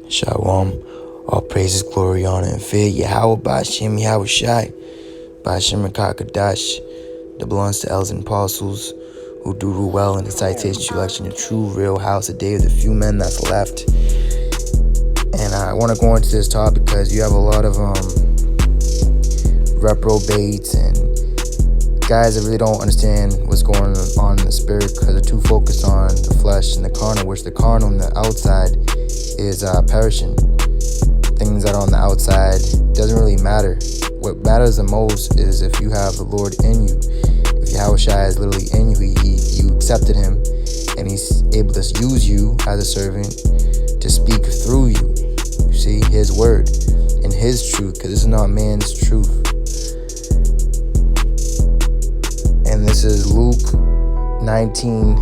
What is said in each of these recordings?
Shalom. All praises, glory, honor, and fear. YAHAWASHI, Ba'ashem Rakakadash, that belongs to elders and apostles who do rule well in the citation election, the true real house of David, the few men that's left. And I want to go into this topic because you have a lot of reprobates and guys that really don't understand what's going on in the spirit because they're too focused on the flesh and the carnal, which the carnal on the outside is perishing. Things that are on the outside doesn't really matter. What matters the most is if you have the Lord in you. If YAHAWASHI is literally in you, you accepted him, and he's able to use you as a servant to speak through you. You see, his word and his truth, because this is not man's truth. And this is Luke 19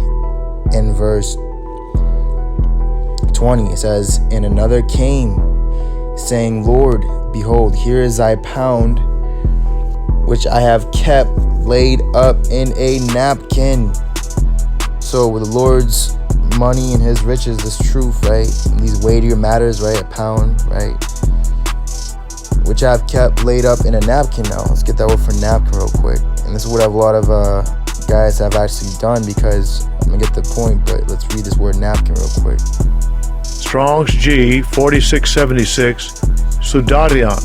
and verse 20. It says, "And another came, saying, Lord, behold, here is thy pound, which I have kept laid up in a napkin." So with the Lord's money and his riches, this truth, right? And these weightier matters, right? A pound, right? Which I've kept laid up in a napkin. Now let's get that word for napkin real quick. And this is what a lot of guys have actually done, because I'm gonna get the point, but let's read this word napkin real quick. Strong's G 4676 Sudarian.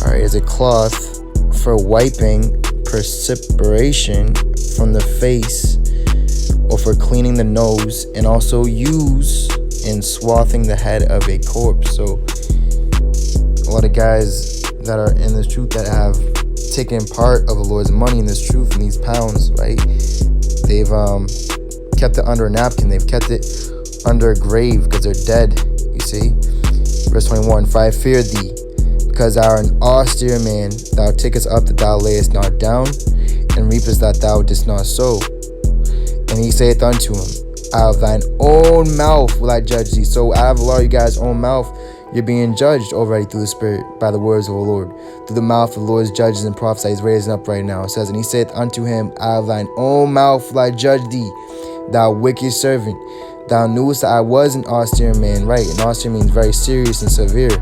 Alright, is a cloth for wiping perspiration from the face or for cleaning the nose, and also used in swathing the head of a corpse. So a lot of guys that are in this truth that have taken part of the Lord's money in this truth and these pounds, right? They've kept it under a napkin. They've kept it under a grave because they're dead, you see. Verse 21, "For I fear thee, because thou art an austere man. Thou takest up that thou layest not down, and reapest that thou didst not sow. And he saith unto him, Out of thine own mouth will I judge thee." So out of a lot of you guys' own mouth, you're being judged already through the Spirit by the words of the Lord. Through the mouth of the Lord's judges and prophets that he's raising up right now. It says, "And he saith unto him, Out of thine own mouth will I judge thee, thou wicked servant. Thou knewest that I was an austere man." Right, and austere means very serious and severe.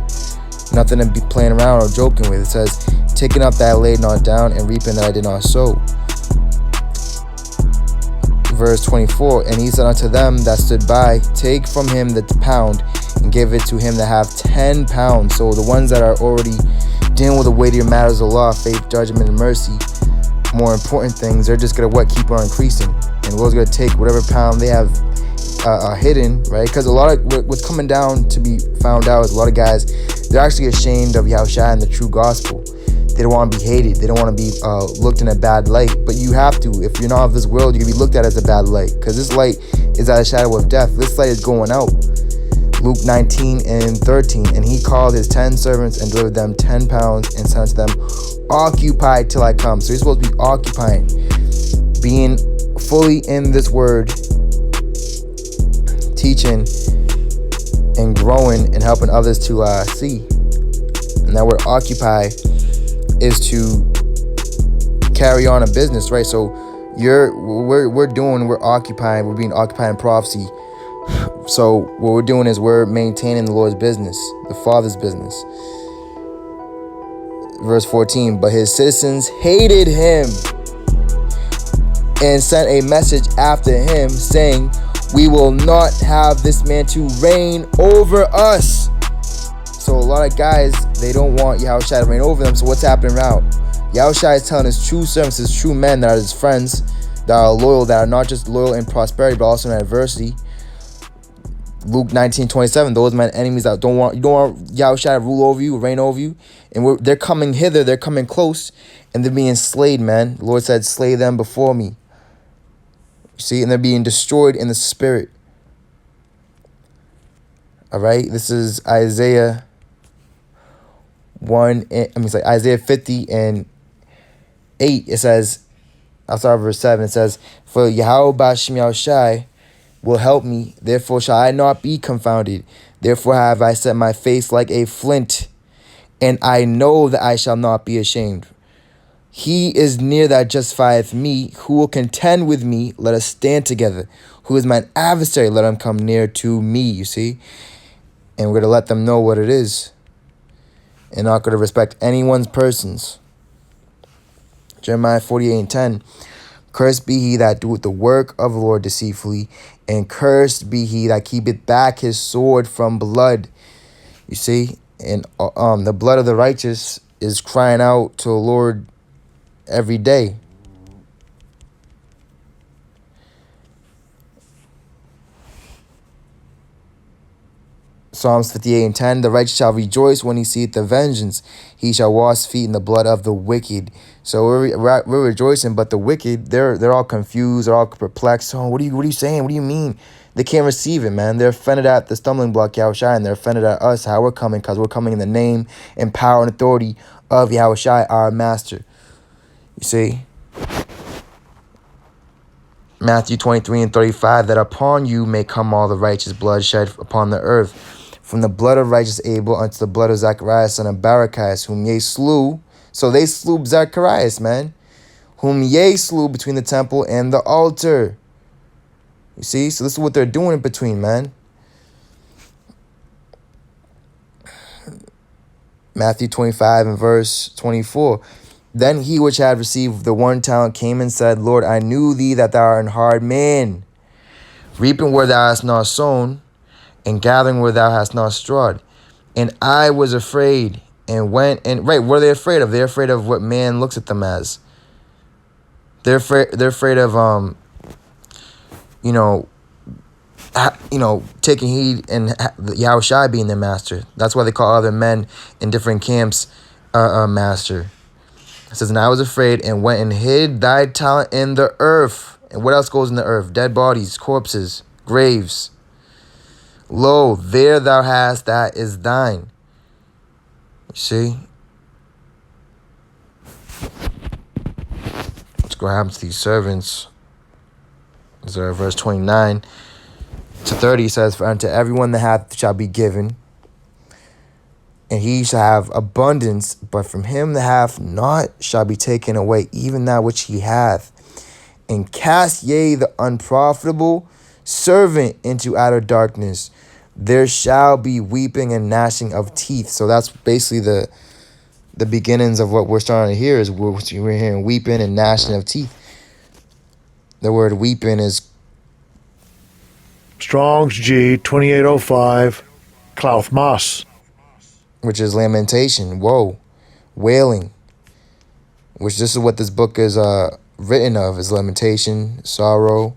Nothing to be playing around or joking with. It says, "Taking up that I laid not down, and reaping that I did not sow." Verse 24, "And he said unto them that stood by, Take from him the pound, and give it to him that have 10 pounds. So the ones that are already dealing with the weightier matters of law, faith, judgment, and mercy, more important things, they're just gonna keep on increasing. And the Lord's gonna take whatever pound they have hidden, right? Because a lot of what's coming down to be found out is a lot of guys, they're actually ashamed of YAHAWASHI and the true gospel. They don't want to be hated. They don't want to be looked in a bad light. But you have to. If you're not of this world, you can be looked at as a bad light, because this light is at a shadow of death. This light is going out. Luke 19 and 13. "And he called his 10 servants and delivered them 10 pounds and said unto them, Occupy till I come." So you're supposed to be occupying, being fully in this word, teaching and growing and helping others to see. And that word occupy is to carry on a business, right? So we're occupying, we're being occupied in prophecy. So what we're doing is we're maintaining the Lord's business, the Father's business. Verse 14, "But his citizens hated him and sent a message after him, saying, We will not have this man to reign over us." So a lot of guys, they don't want YAHAWASHI to reign over them. So what's happening now? YAHAWASHI is telling his true servants, his true men that are his friends, that are loyal, that are not just loyal in prosperity, but also in adversity. Luke 19:27, "Those my enemies that you don't want YAHAWASHI to rule over you, reign over you." And they're coming hither, they're coming close, and they're being slayed, man. The Lord said, "Slay them before me." You see, and they're being destroyed in the spirit. All right, this is Isaiah 50 and 8. It says, I'll start verse 7. It says, "For YAHAWASHI will help me, therefore shall I not be confounded. Therefore have I set my face like a flint, and I know that I shall not be ashamed. He is near that justifieth me. Who will contend with me? Let us stand together. Who is mine adversary? Let him come near to me, you see? And we're going to let them know what it is. And not going to respect anyone's persons. Jeremiah 48:10. Cursed be he that doeth the work of the Lord deceitfully, and cursed be he that keepeth back his sword from blood. You see? And the blood of the righteous is crying out to the Lord every day. Psalms 58:10. The righteous shall rejoice when he seeth the vengeance. He shall wash his feet in the blood of the wicked. So we're rejoicing, but the wicked, they're all confused, they're all perplexed. Oh, what are you saying? What do you mean? They can't receive it, man. They're offended at the stumbling block, YAHAWASHI, and they're offended at us, how we're coming, because we're coming in the name and power and authority of YAHAWASHI, our master. You see? Matthew 23:35, that upon you may come all the righteous blood shed upon the earth, from the blood of righteous Abel unto the blood of Zacharias son of Barachias, whom ye slew. So they slew Zacharias, man. Whom ye slew between the temple and the altar. You see? So this is what they're doing in between, man. Matthew 25 and verse 24. Then he which had received the 1 talent came and said, Lord, I knew thee that thou art an hard man, reaping where thou hast not sown, and gathering where thou hast not strawed. And I was afraid and went and right, what are they afraid of? They're afraid of what man looks at them as. They're afraid of taking heed and YAHAWASHI being their master. That's why they call other men in different camps master. It says, and I was afraid and went and hid thy talent in the earth. And what else goes in the earth? Dead bodies, corpses, graves. Lo, there thou hast, that is thine. You see? Let's go happen to these servants. This is verse 29 to 30 says, for unto everyone that hath shall be given, and he shall have abundance, but from him that hath not shall be taken away even that which he hath. And cast ye the unprofitable servant into outer darkness. There shall be weeping and gnashing of teeth. So that's basically the beginnings of what we're starting to hear is we're hearing weeping and gnashing of teeth. The word weeping is Strong's G 2805, Clouth Moss. which is lamentation, woe, wailing, which this is what this book is written of, is lamentation, sorrow,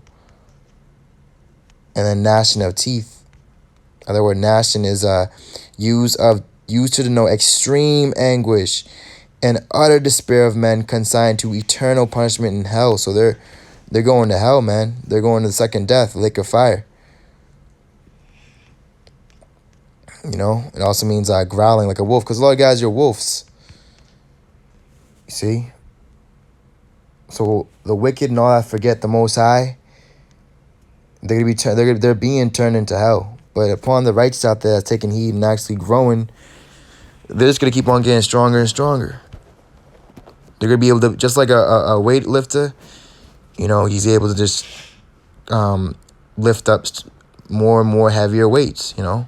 and then gnashing of teeth. Other word gnashing is used to denote extreme anguish and utter despair of men consigned to eternal punishment in hell. So they're going to hell, man. They're going to the second death, lake of fire. You know, it also means growling like a wolf, because a lot of guys are wolves. You see? So the wicked and all that forget the Most High, they're being turned into hell. But upon the righteous out there that's taking heed and actually growing, they're just gonna keep on getting stronger and stronger. They're gonna be able to, just like a weightlifter, you know, he's able to just lift up more and more heavier weights, you know.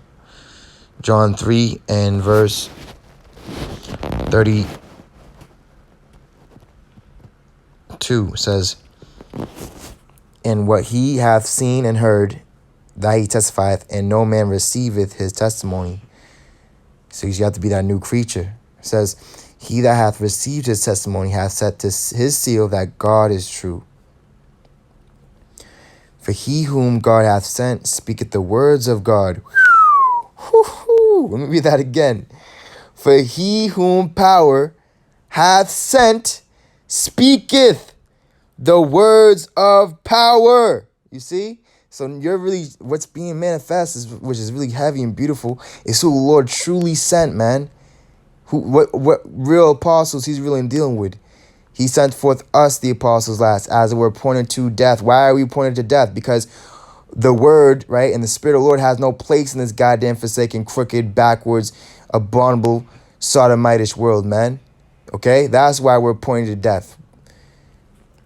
John 3 and verse 32 says, and what he hath seen and heard, that he testifieth, and no man receiveth his testimony. So you have to be that new creature. It says, he that hath received his testimony hath set to his seal that God is true. For he whom God hath sent speaketh the words of God. Let me read that again. For he whom power hath sent speaketh the words of power. You see? So you're really, what's being manifest, which is really heavy and beautiful, is who the Lord truly sent, man. What real apostles he's really dealing with. He sent forth us, the apostles, last, as we're pointed to death. Why are we pointed to death? Because the word, right, and the Spirit of the Lord has no place in this goddamn forsaken, crooked, backwards, abominable, sodomitish world, man. Okay? That's why we're pointed to death.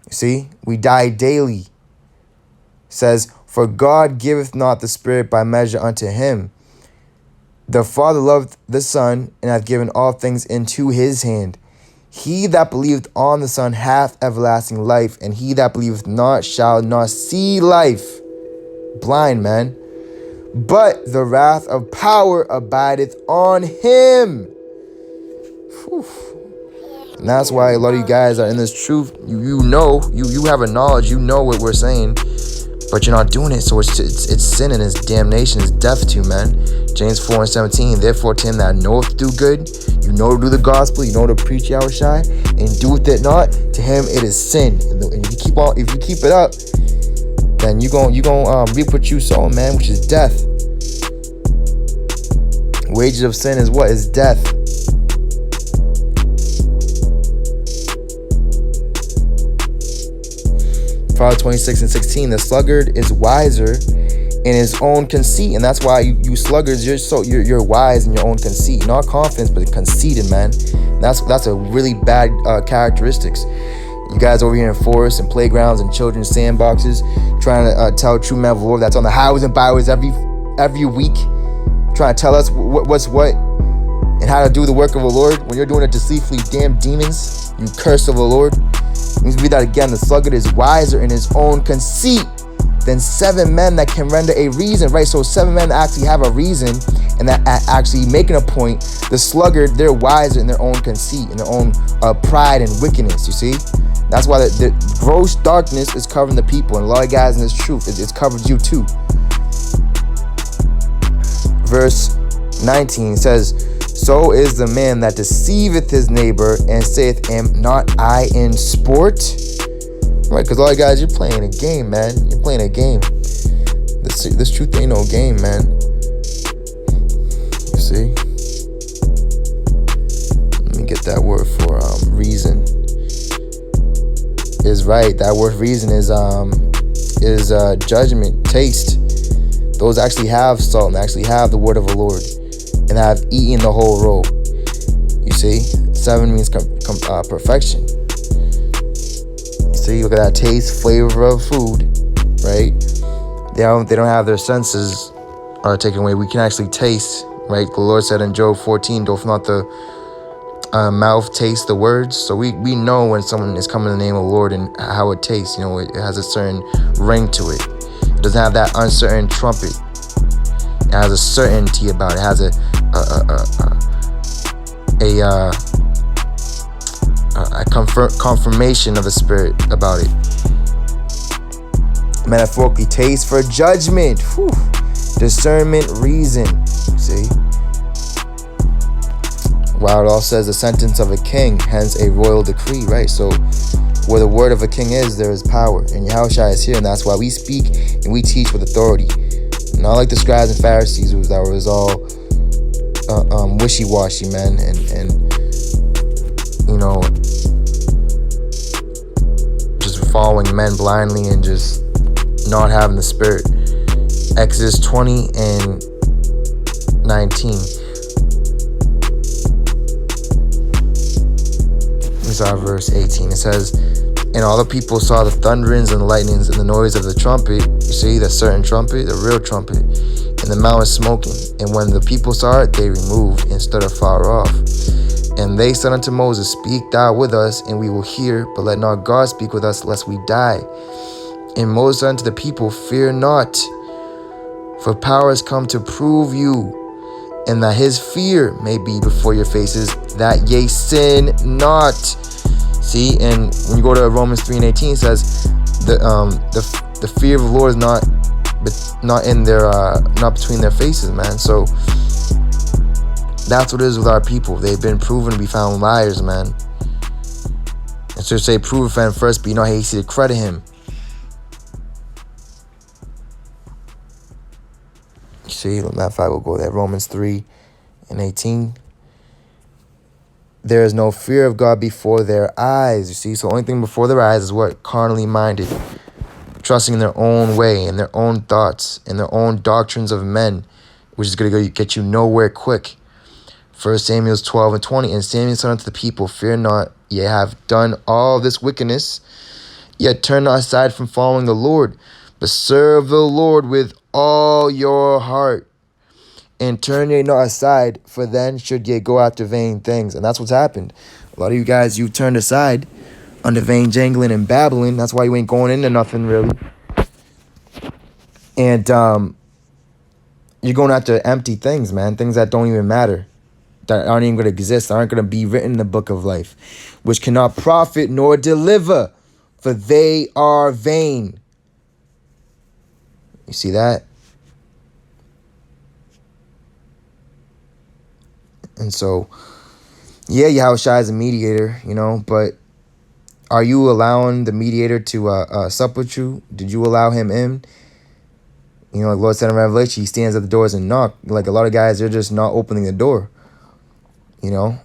See? We die daily. It says, for God giveth not the Spirit by measure unto him. The Father loved the Son, and hath given all things into his hand. He that believeth on the Son hath everlasting life, and he that believeth not shall not see life. Blind, man. But the wrath of power abideth on him. Whew. And that's why a lot of you guys are in this truth. You know, you have a knowledge, you know what we're saying, but you're not doing it. So it's sin and it's damnation, it's death to man. James 4:17. Therefore, to him that knoweth do good, you know to do the gospel, you know to preach YAHAWASHI, and doeth it not, to him it is sin. And if you keep it up, then you gon' reap what you sow, man, which is death. Wages of sin is what? Is death. Proverbs 26:16. The sluggard is wiser in his own conceit, and that's why you sluggards, you're wise in your own conceit, not confidence, but conceited, man. That's a really bad characteristics. You guys over here in forests and playgrounds and children's sandboxes, trying to tell true men of the Lord that's on the highways and byways every week, trying to tell us what's what and how to do the work of the Lord when you're doing it deceitfully, damn demons, you curse of the Lord. Let me read that again. The sluggard is wiser in his own conceit than 7 men that can render a reason, right? So 7 men that actually have a reason and that actually making a point. The sluggard, they're wiser in their own conceit, in their own pride and wickedness, you see? That's why the gross darkness is covering the people. And a lot of guys in this truth, it's covered you too. Verse 19 says, so is the man that deceiveth his neighbor and saith, am not I in sport? Right, because all you guys, you're playing a game, man. You're playing a game. This truth ain't no game, man. You see? Let me get that word for reason. Is right. That word reason is judgment, taste. Those actually have salt and actually have the word of the Lord and have eaten the whole roll. You see? 7 means perfection. See, look at that taste, flavor of food, right? They don't have their senses are taken away. We can actually taste, right? The Lord said in Job 14, doth not the mouth taste the words? So we know when someone is coming in the name of the Lord and how it tastes. You know, it has a certain ring to it. It doesn't have that uncertain trumpet. It has a certainty about it. It has a confirmation of the Spirit about it. Metaphorically, taste for judgment. Whew. Discernment, reason. See? While it all says the sentence of a king, hence a royal decree, right? So where the word of a king is, there is power. And YAHAWASHI is here, and that's why we speak and we teach with authority. Not like the scribes and Pharisees, that was all wishy-washy, man, and you know, just following men blindly and just not having the Spirit. Exodus 20 and 19. This is verse 18. It says, and all the people saw the thunderings and the lightnings and the noise of the trumpet. You see, the certain trumpet, the real trumpet, and the mountain smoking. And when the people saw it, they removed and stood afar off. And they said unto Moses, speak thou with us, and we will hear, but let not God speak with us, lest we die. And Moses said unto the people, fear not, for power has come to prove you, and that his fear may be before your faces, that ye sin not. See, and when you go to Romans 3 and 18, it says the fear of the Lord is not in their not between their faces, man. So that's what it is with our people. They've been proven to be found liars, man. And so say, prove a friend first, but you know how easy to credit him. See, matter of fact, we'll go there. Romans 3 and 18. There is no fear of God before their eyes. You see, so the only thing before their eyes is what? Carnally minded. Trusting in their own way, in their own thoughts, in their own doctrines of men, which is going to get you nowhere quick. 1 Samuel 12:20. And Samuel said unto the people, fear not, ye have done all this wickedness, yet turn not aside from following the Lord, but serve the Lord with all your heart. And turn ye not aside, for then should ye go after vain things. And that's what's happened. A lot of you guys, you turned aside under vain jangling and babbling. That's why you ain't going into nothing really. And you're going after empty things, man. Things that don't even matter, that aren't even going to exist, aren't going to be written in the book of life, which cannot profit nor deliver, for they are vain. You see that? And so, yeah, Yahawashi is a mediator, you know, but are you allowing the mediator to sup with you? Did you allow him in? You know, like Lord said in Revelation, he stands at the doors and knock. Like a lot of guys, they're just not opening the door. You know,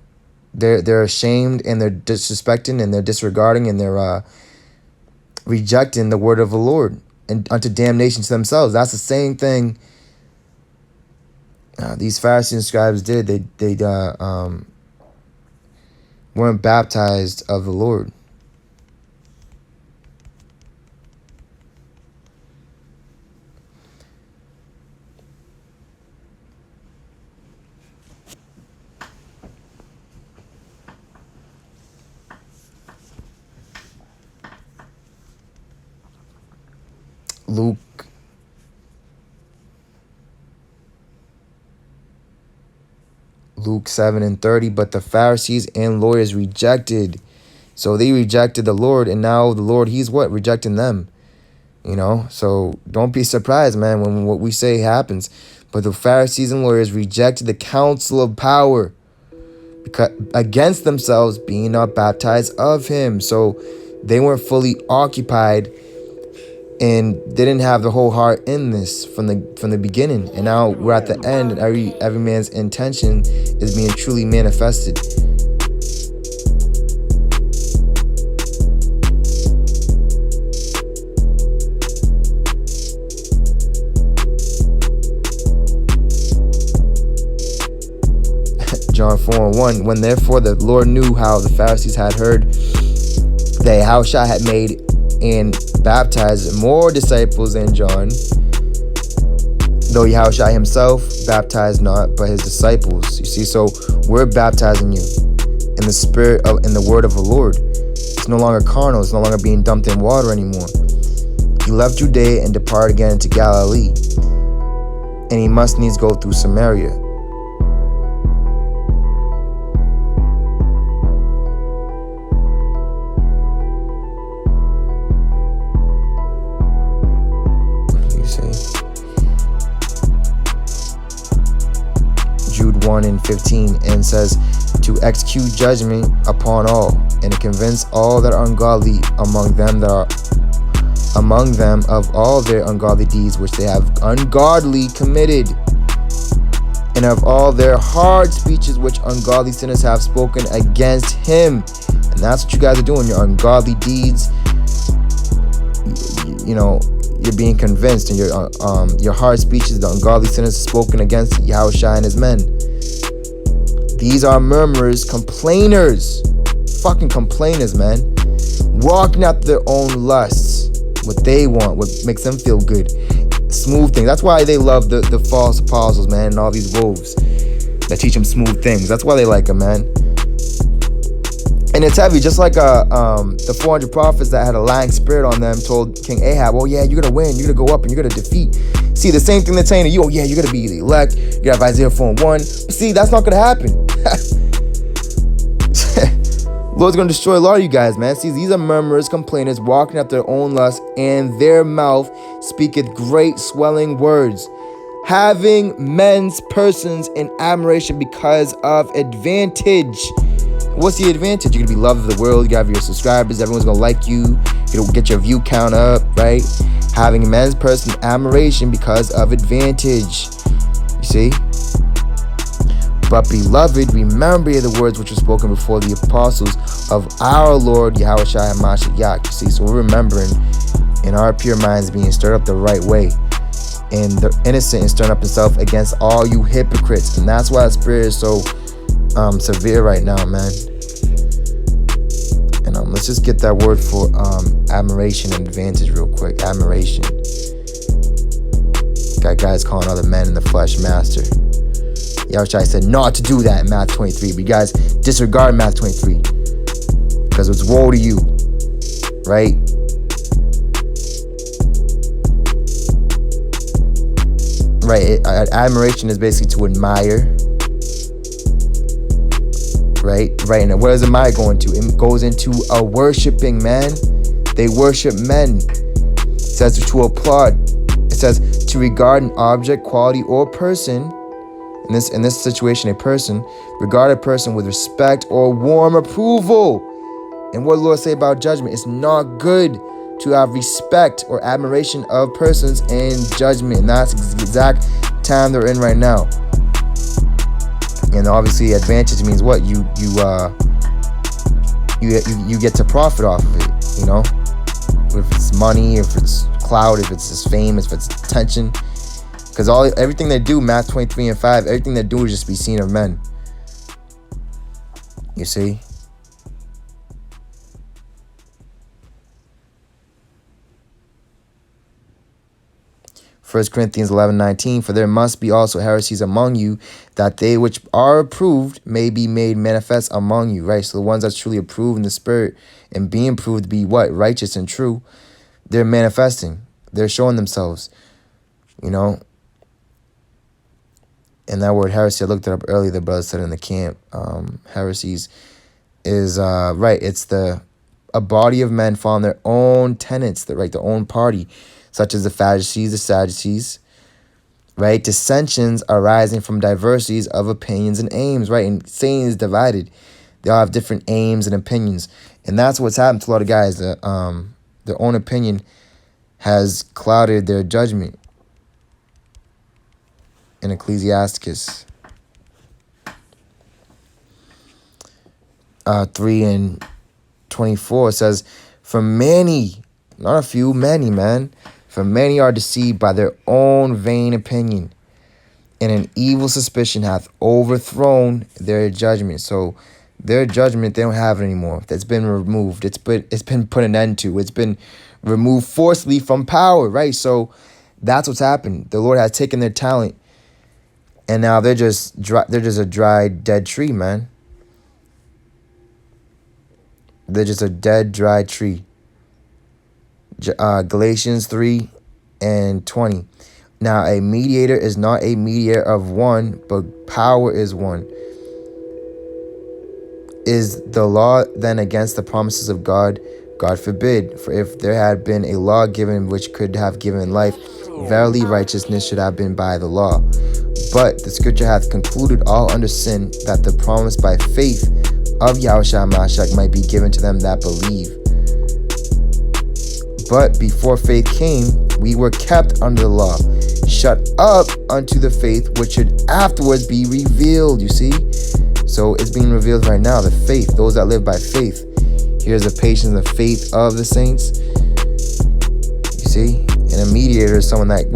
they're ashamed and they're disrespecting and they're disregarding and they're rejecting the word of the Lord and unto damnation to themselves. That's the same thing these Pharisees and scribes did. They weren't baptized of the Lord. Luke 7:30, but the Pharisees and lawyers rejected. So they rejected the Lord, and now the Lord, he's what? Rejecting them. You know, so don't be surprised, man, when what we say happens. But the Pharisees and lawyers rejected the counsel of power because against themselves, being not baptized of him. So they weren't fully occupied and they didn't have the whole heart in this from the beginning. And now we're at the end, and every man's intention is being truly manifested. John 4:1. When therefore the Lord knew how the Pharisees had heard that Yahawashi had made and baptized more disciples than John, though Yahawashi himself baptized not, but his disciples. You see, so we're baptizing you in the spirit of, in the word of the Lord. It's no longer carnal. It's no longer being dumped in water anymore. He left Judea and departed again into Galilee, and he must needs go through Samaria. Jude 1:15, and says to execute judgment upon all, and to convince all that are ungodly among them of all their ungodly deeds which they have ungodly committed, and of all their hard speeches which ungodly sinners have spoken against him. And that's what you guys are doing, your ungodly deeds. You know, you're being convinced, and your hard speeches, the ungodly sinners spoken against Yahawashi and his men. These are murmurers, complainers, fucking complainers, man, walking after their own lusts, what they want, what makes them feel good, smooth things. That's why they love the false apostles, man, and all these wolves that teach them smooth things. That's why they like them, man. And it's heavy, just like the 400 prophets that had a lying spirit on them told King Ahab, oh yeah, you're going to win, you're going to go up, and you're going to defeat. See, the same thing they're saying to you, oh yeah, you're going to be the elect, you have Isaiah 4:1. But see, that's not going to happen. Lord's going to destroy a lot of you guys, man. See, these are murmurers, complainers, walking after their own lust, and their mouth speaketh great swelling words, having men's persons in admiration because of advantage. What's the advantage? You're going to be loved of the world. You have your subscribers. Everyone's going to like you. You're going to get your view count up, right? Having men's person admiration because of advantage. You see? But beloved, remember the words which were spoken before the apostles of our Lord Yahawashi HaMashiach. You see? So we're remembering, in our pure minds being stirred up the right way. And the innocent is stirring up himself against all you hypocrites. And that's why the spirit is so severe right now, man. And let's just get that word for admiration and advantage real quick. Admiration. Got guys calling other men in the flesh master. Yahawashi said not to do that in Matthew 23. But you guys disregard Matthew 23. Because it's woe to you. Right? Right? Admiration is basically to admire. Right? And where does admire go into? It goes into a worshiping, man. They worship men. It says to applaud. It says to regard an object, quality, or person. In this situation, a person. Regard a person with respect or warm approval. And what the Lord say about judgment? It's not good to have respect or admiration of persons in judgment. And that's the exact time they're in right now. And obviously, advantage means what? You get to profit off of it. You know, if it's money, if it's clout, if it's fame, if it's attention. Because everything they do, Matthew 23 and 5, everything they do is just be seen of men. You see? First Corinthians 11:19, for there must be also heresies among you, that they which are approved may be made manifest among you, right? So the ones that's truly approved in the spirit and being proved to be what? Righteous and true, they're manifesting. They're showing themselves, you know? And that word heresy, I looked it up earlier, the brother said in the camp. Heresies is, right, it's a body of men following their own tenets, their own party, such as the Pharisees, the Sadducees, right? Dissensions arising from diversities of opinions and aims, right? And Satan is divided. They all have different aims and opinions. And that's what's happened to a lot of guys. Their own opinion has clouded their judgment. In Ecclesiasticus 3:24 says, for many, not a few, many, man, for many are deceived by their own vain opinion, and an evil suspicion hath overthrown their judgment. So their judgment, they don't have it anymore. That's been removed. It's been put an end to. It's been removed forcibly from power, right? So that's what's happened. The Lord has taken their talent, and now they're just a dry, dead tree, man. They're just a dead, dry tree. Galatians 3:20. Now a mediator is not a mediator of one, but power is one. Is the law then against the promises of God? God forbid. For if there had been a law given which could have given life, verily righteousness should have been by the law. But the scripture hath concluded all under sin, that the promise by faith of Yahawashi Mashiach might be given to them that believe. But before faith came, we were kept under the law, shut up unto the faith which should afterwards be revealed. You see? So it's being revealed right now, the faith, those that live by faith. Here's the patience and the faith of the saints. You see? And a mediator is someone that,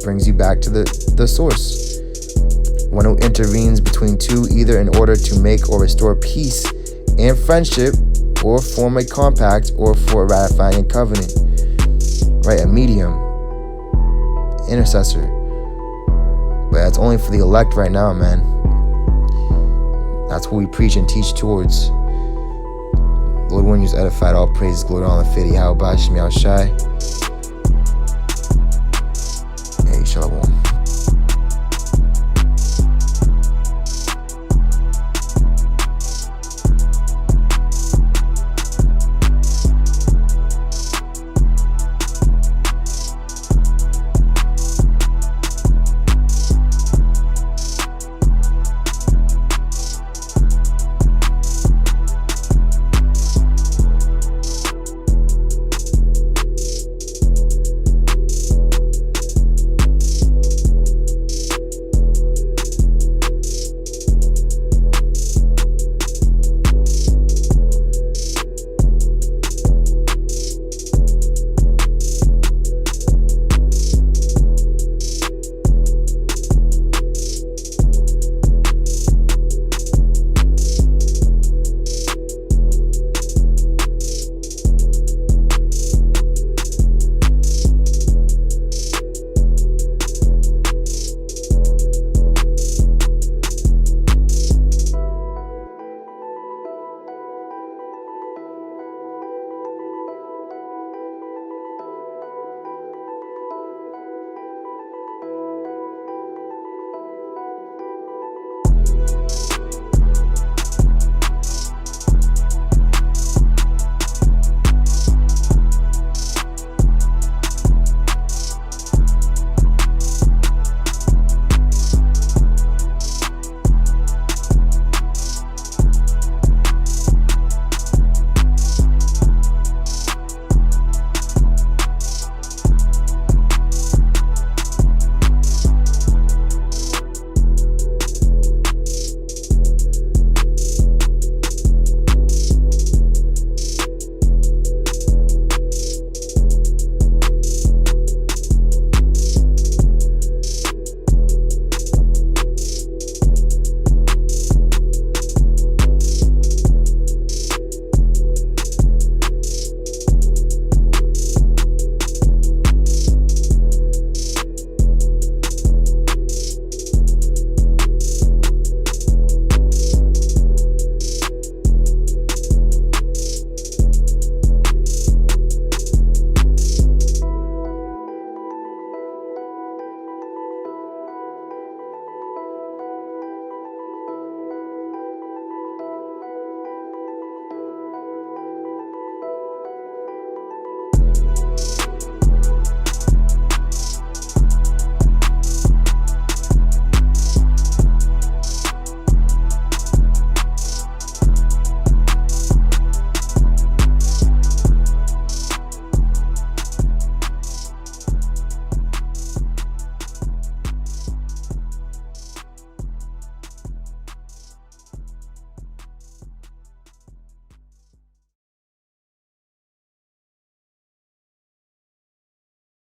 brings you back to the source. One who intervenes between two, either in order to make or restore peace and friendship, or form a compact, or for ratifying a covenant. Right, a medium, intercessor. But that's only for the elect right now, man. That's what we preach and teach towards. Lord, when you're edified, all praise, glory, all in the fitty. YAHAWASHI.